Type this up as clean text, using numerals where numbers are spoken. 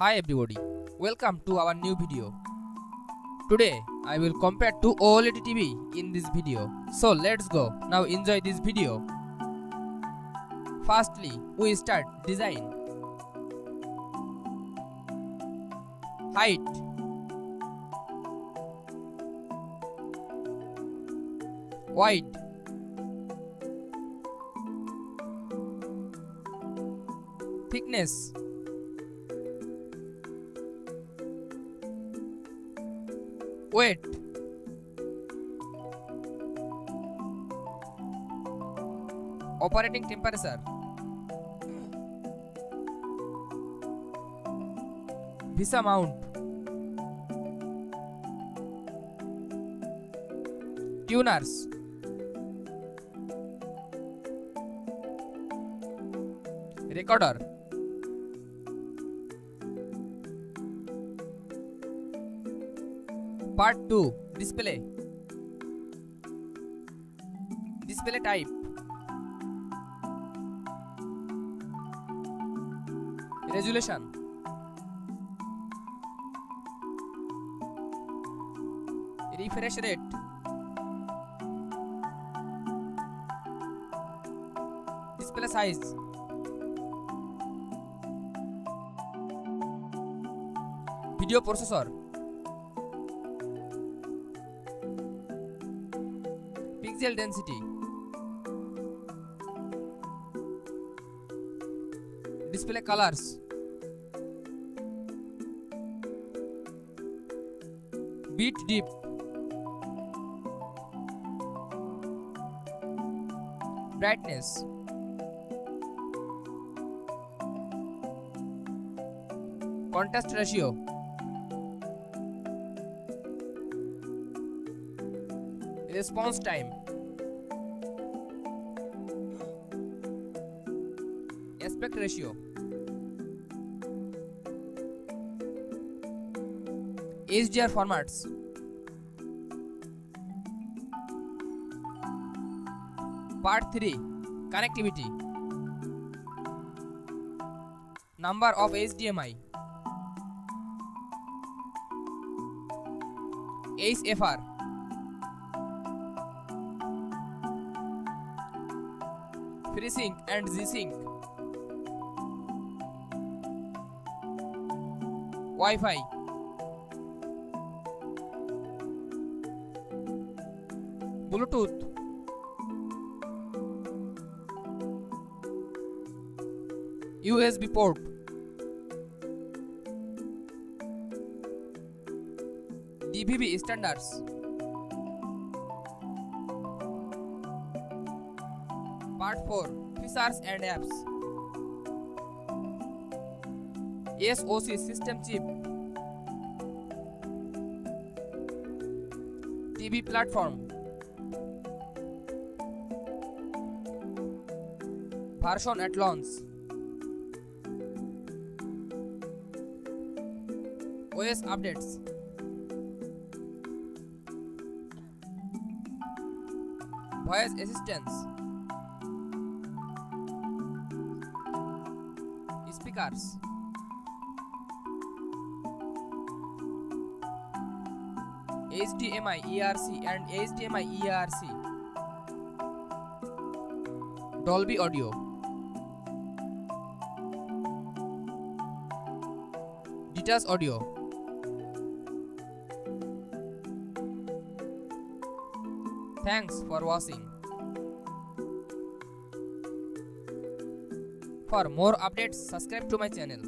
Hi everybody, welcome to our new video. Today I will compare two OLED TV in this video. So let's go, now enjoy this video. Firstly, we start design. Height, wide, thickness, weight, operating temperature, visa mount, tuners, recorder, Part 2. Display. Display type. Resolution. Refresh rate. Display size. Video processor. Pixel density, display colors, bit depth, brightness, contrast ratio, response time, aspect ratio, HDR formats, Part 3. Connectivity. Number of HDMI, HFR, FreeSync and G-Sync, Wi-Fi, Bluetooth, USB port, DVB standards, Part 4. Features and apps. SoC system chip, TV platform, version at launch, OS updates, voice assistance, speakers, HDMI ERC and HDMI ERC, Dolby Audio, Detach Audio, Thanks for watching. For more updates, subscribe to my channel.